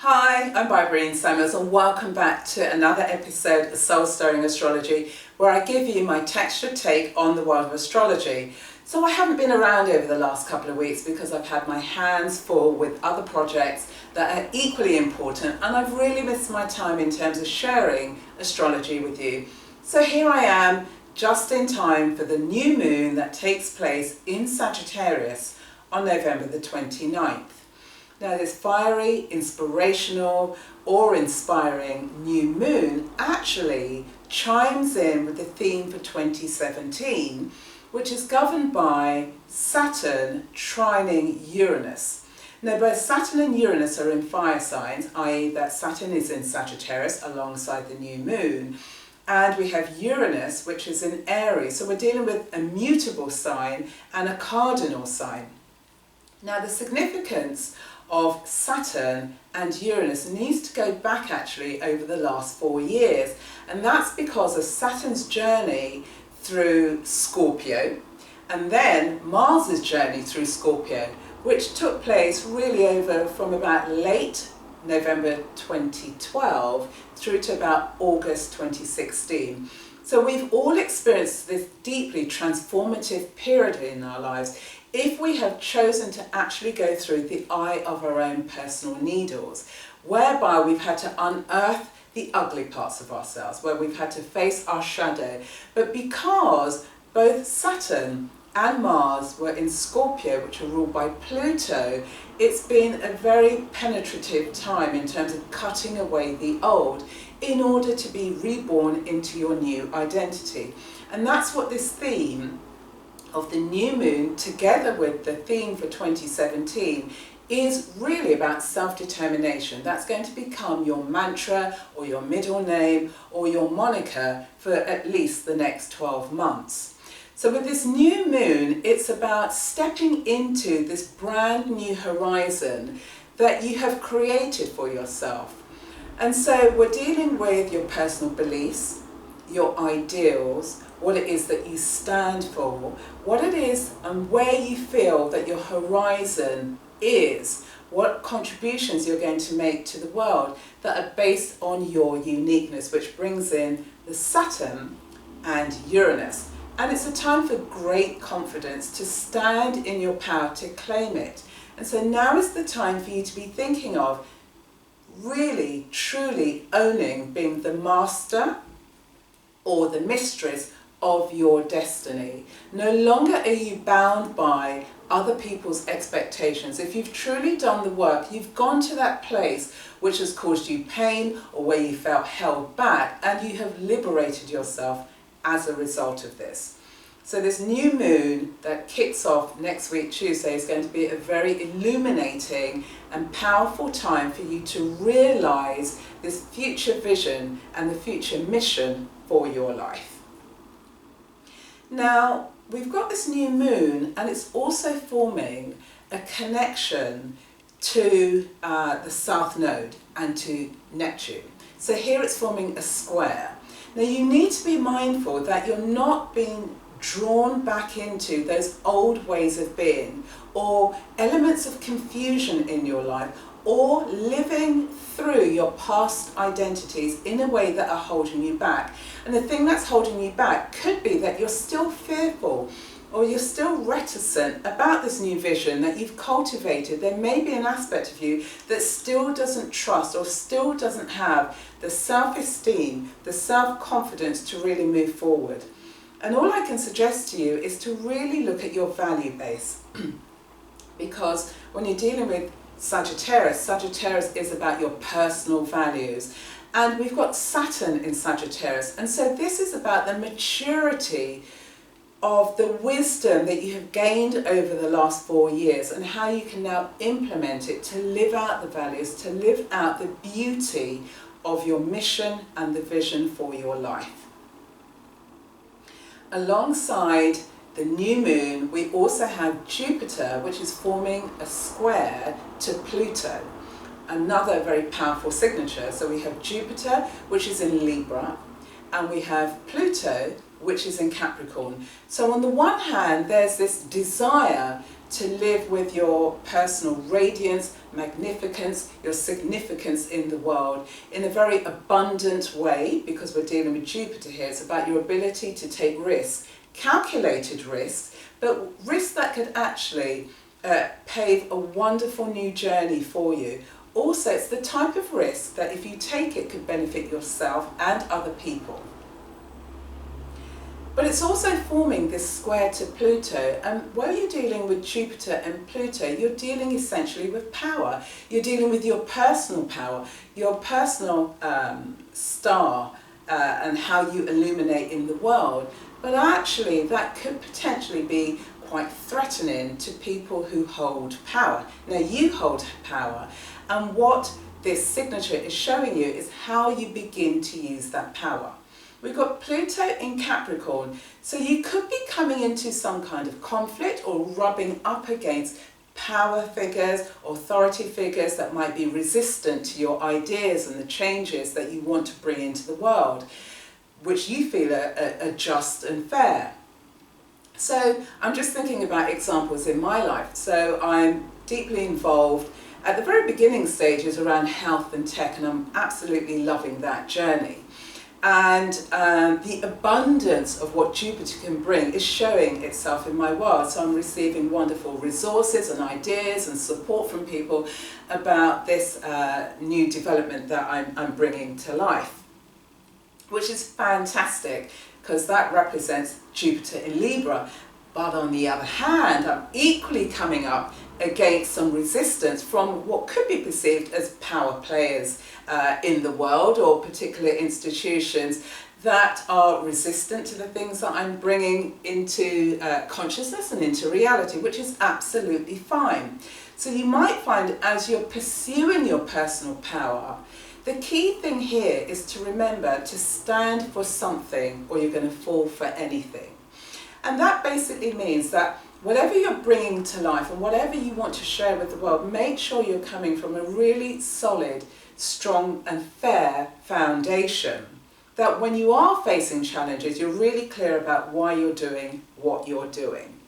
Hi, I'm Bybreen and welcome back to another episode of Soul Stirring Astrology, where I give you my textured take on the world of astrology. So I haven't been around over the last couple of weeks because I've had my hands full with other projects that are equally important, and I've really missed my time in terms of sharing astrology with you. So here I am, just in time for the new moon that takes place in Sagittarius on November the 29th. Now this fiery, inspirational or inspiring new moon actually chimes in with the theme for 2017, which is governed by Saturn trining Uranus. Now both Saturn and Uranus are in fire signs, i.e. that Saturn is in Sagittarius alongside the new moon, and we have Uranus, which is in Aries. So we're dealing with a mutable sign and a cardinal sign. Now the significance of Saturn and Uranus needs to go back actually over the last 4 years, and that's because of Saturn's journey through Scorpio and then Mars's journey through Scorpio, which took place really over from about late November 2012 through to about August 2016. So we've all experienced this deeply transformative period in our lives if we have chosen to actually go through the eye of our own personal needles, whereby we've had to unearth the ugly parts of ourselves, where we've had to face our shadow. But because both Saturn and Mars were in Scorpio, which are ruled by Pluto, it's been a very penetrative time in terms of cutting away the old in order to be reborn into your new identity. And that's what this theme of the new moon, together with the theme for 2017, is really about self-determination. That's going to become your mantra or your middle name or your moniker for at least the next 12 months. So with this new moon, it's about stepping into this brand new horizon that you have created for yourself. And so we're dealing with your personal beliefs, your ideals, what it is that you stand for, what it is and where you feel that your horizon is, what contributions you're going to make to the world that are based on your uniqueness, which brings in the Saturn and Uranus. And it's a time for great confidence to stand in your power, to claim it. And so now is the time for you to be thinking of really, truly owning, being the master or the mistress of your destiny. No longer are you bound by other people's expectations. If you've truly done the work, you've gone to that place which has caused you pain or where you felt held back, and you have liberated yourself as a result of this. So this new moon that kicks off next week, Tuesday, is going to be a very illuminating and powerful time for you to realize this future vision and the future mission for your life. Now, we've got this new moon, and it's also forming a connection to the South Node and to Neptune. So here it's forming a square. Now you need to be mindful that you're not being drawn back into those old ways of being, or elements of confusion in your life, or living through your past identities in a way that are holding you back. And the thing that's holding you back could be that you're still fearful or you're still reticent about this new vision that you've cultivated. There may be an aspect of you that still doesn't trust or still doesn't have the self-esteem, the self-confidence to really move forward. And all I can suggest to you is to really look at your value base. Because when you're dealing with Sagittarius is about your personal values. And we've got Saturn in Sagittarius. And so this is about the maturity of the wisdom that you have gained over the last 4 years and how you can now implement it to live out the values, to live out the beauty of your mission and the vision for your life. Alongside the new moon, we also have Jupiter, which is forming a square to Pluto, another very powerful signature. So we have Jupiter, which is in Libra, and we have Pluto, which is in Capricorn. So on the one hand, there's this desire to live with your personal radiance, magnificence, your significance in the world in a very abundant way, because we're dealing with Jupiter here. It's about your ability to take risks, calculated risks, but risks that could actually pave a wonderful new journey for you. Also, it's the type of risk that if you take it could benefit yourself and other people. But it's also forming this square to Pluto, and where you're dealing with Jupiter and Pluto, you're dealing essentially with power. You're dealing with your personal power, your personal star, and how you illuminate in the world. But actually that could potentially be quite threatening to people who hold power. Now you hold power, and what this signature is showing you is how you begin to use that power. We've got Pluto in Capricorn, so you could be coming into some kind of conflict or rubbing up against power figures, authority figures that might be resistant to your ideas and the changes that you want to bring into the world, which you feel are just and fair. So I'm just thinking about examples in my life. So I'm deeply involved at the very beginning stages around health and tech, and I'm absolutely loving that journey. And the abundance of what Jupiter can bring is showing itself in my world. So I'm receiving wonderful resources and ideas and support from people about this new development that I'm bringing to life, which is fantastic because that represents Jupiter in Libra. But on the other hand, I'm equally coming up against some resistance from what could be perceived as power players in the world, or particular institutions that are resistant to the things that I'm bringing into consciousness and into reality, which is absolutely fine. So you might find as you're pursuing your personal power, the key thing here is to remember to stand for something or you're going to fall for anything. And that basically means that whatever you're bringing to life and whatever you want to share with the world, make sure you're coming from a really solid, strong and fair foundation. That when you are facing challenges, you're really clear about why you're doing what you're doing.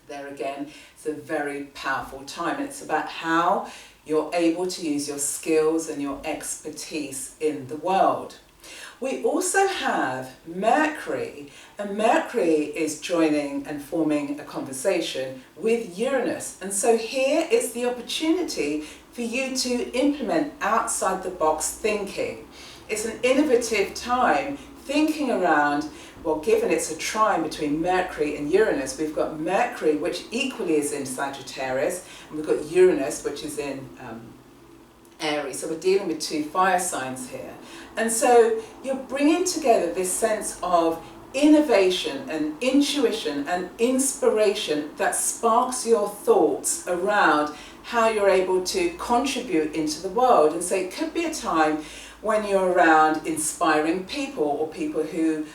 There again, it's a very powerful time. It's about how you're able to use your skills and your expertise in the world. We also have Mercury, and Mercury is joining and forming a conversation with Uranus. And so here is the opportunity for you to implement outside the box thinking. It's an innovative time thinking around, well, given it's a trine between Mercury and Uranus, we've got Mercury, which equally is in Sagittarius, and we've got Uranus, which is in Aries. So we're dealing with two fire signs here. And so you're bringing together this sense of innovation and intuition and inspiration that sparks your thoughts around how you're able to contribute into the world. And so it could be a time when you're around inspiring people, or people who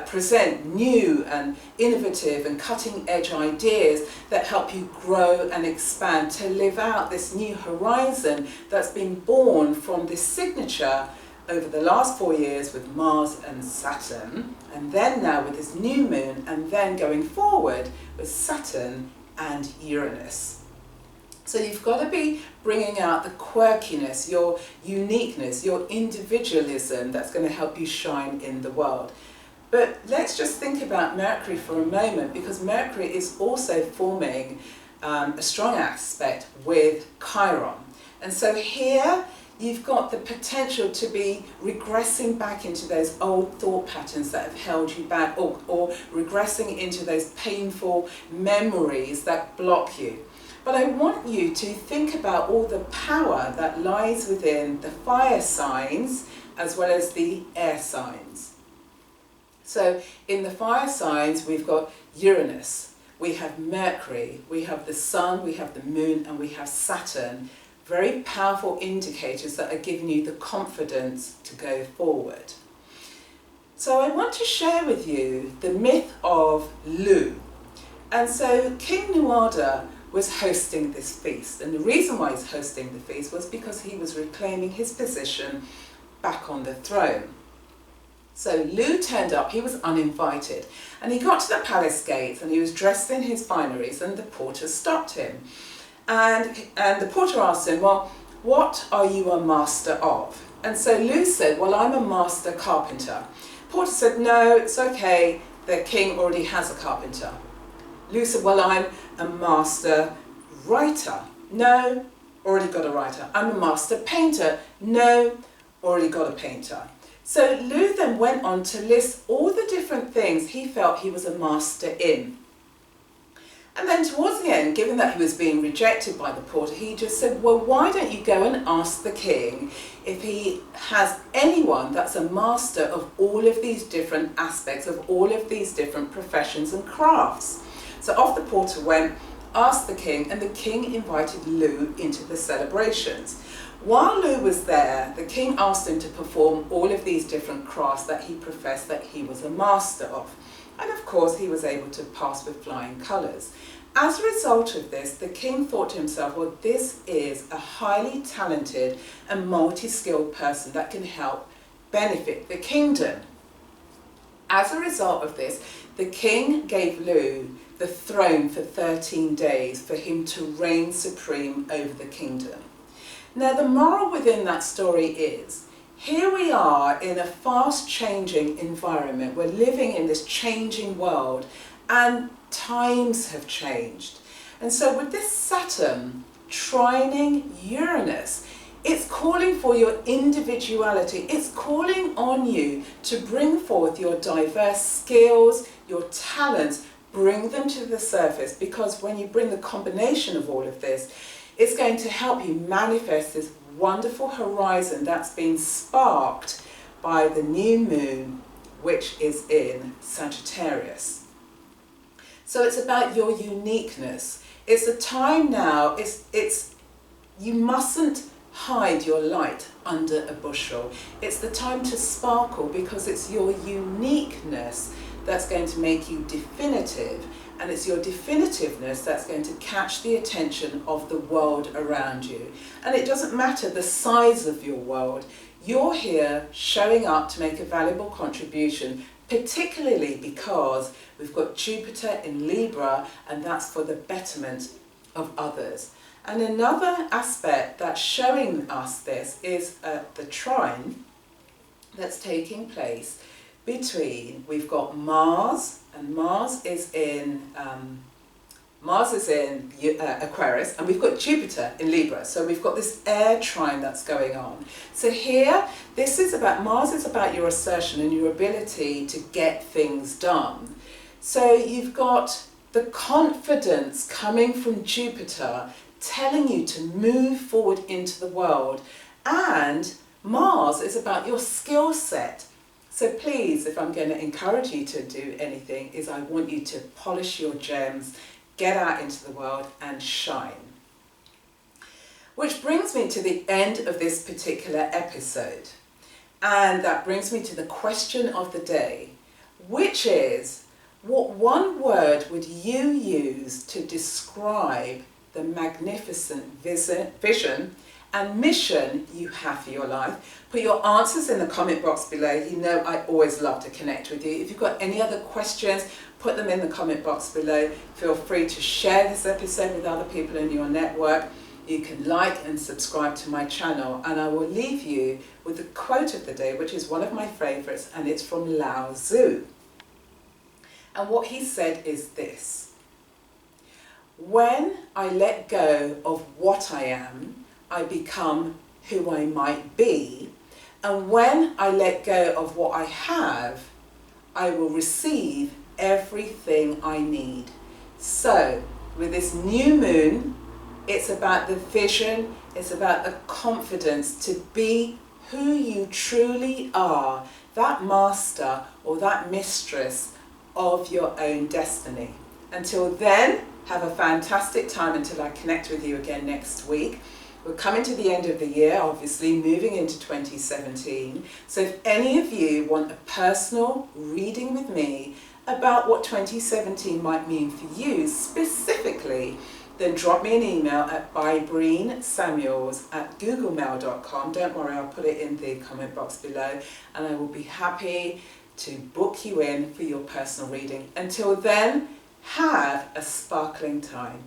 present new and innovative and cutting edge ideas that help you grow and expand to live out this new horizon that's been born from this signature over the last 4 years with Mars and Saturn, and then now with this new moon, and then going forward with Saturn and Uranus. So you've got to be bringing out the quirkiness, your uniqueness, your individualism that's going to help you shine in the world. But let's just think about Mercury for a moment, because Mercury is also forming a strong aspect with Chiron. And so here you've got the potential to be regressing back into those old thought patterns that have held you back, or regressing into those painful memories that block you. But I want you to think about all the power that lies within the fire signs as well as the air signs. So in the fire signs, we've got Uranus, we have Mercury, we have the Sun, we have the Moon, and we have Saturn. Very powerful indicators that are giving you the confidence to go forward. So I want to share with you the myth of Lu. And so King Nuada was hosting this feast, and the reason why he's hosting the feast was because he was reclaiming his position back on the throne. So Lou turned up, he was uninvited, and he got to the palace gates and he was dressed in his fineries, and the porter stopped him. And the porter asked him, well, what are you a master of? And so Lou said, well, I'm a master carpenter. Porter said, no, it's okay, the king already has a carpenter. Lou said, well, I'm a master writer. No, already got a writer. I'm a master painter. No, already got a painter. So Lou then went on to list all the different things he felt he was a master in. And then towards the end, given that he was being rejected by the porter, he just said, well, why don't you go and ask the king if he has anyone that's a master of all of these different aspects, of all of these different professions and crafts. So off the porter went, asked the king, and the king invited Lou into the celebrations. While Lou was there, the king asked him to perform all of these different crafts that he professed that he was a master of. And of course, he was able to pass with flying colours. As a result of this, the king thought to himself, well, this is a highly talented and multi-skilled person that can help benefit the kingdom. As a result of this, the king gave Lou the throne for 13 days for him to reign supreme over the kingdom. Now, the moral within that story is, here we are in a fast-changing environment. We're living in this changing world, and times have changed. And so with this Saturn trining Uranus, it's calling for your individuality. It's calling on you to bring forth your diverse skills, your talents, bring them to the surface, because when you bring the combination of all of this, it's going to help you manifest this wonderful horizon that's been sparked by the new moon, which is in Sagittarius. So it's about your uniqueness. It's a time now, you mustn't hide your light under a bushel. It's the time to sparkle, because it's your uniqueness that's going to make you definitive, and it's your definitiveness that's going to catch the attention of the world around you. And it doesn't matter the size of your world, you're here showing up to make a valuable contribution, particularly because we've got Jupiter in Libra, and that's for the betterment of others. And another aspect that's showing us this is the trine that's taking place between, we've got Mars, and Mars is in Aquarius, and we've got Jupiter in Libra. So we've got this air trine that's going on. So here, Mars is about your assertion and your ability to get things done. So you've got the confidence coming from Jupiter telling you to move forward into the world, and Mars is about your skill set. So please, if I'm going to encourage you to do anything, is I want you to polish your gems, get out into the world and shine. Which brings me to the end of this particular episode. And that brings me to the question of the day, which is, what one word would you use to describe the magnificent vision and mission you have for your life? Put your answers in the comment box below. You know I always love to connect with you. If you've got any other questions, put them in the comment box below. Feel free to share this episode with other people in your network. You can like and subscribe to my channel, and I will leave you with the quote of the day, which is one of my favorites, and it's from Lao Tzu. And what he said is this: when I let go of what I am, I become who I might be. And when I let go of what I have, I will receive everything I need. So with this new moon, it's about the vision, it's about the confidence to be who you truly are, that master or that mistress of your own destiny. Until then, have a fantastic time until I connect with you again next week. We're coming to the end of the year, obviously, moving into 2017. So if any of you want a personal reading with me about what 2017 might mean for you specifically, then drop me an email at bybreensamuels@googlemail.com. Don't worry, I'll put it in the comment box below, and I will be happy to book you in for your personal reading. Until then, have a sparkling time.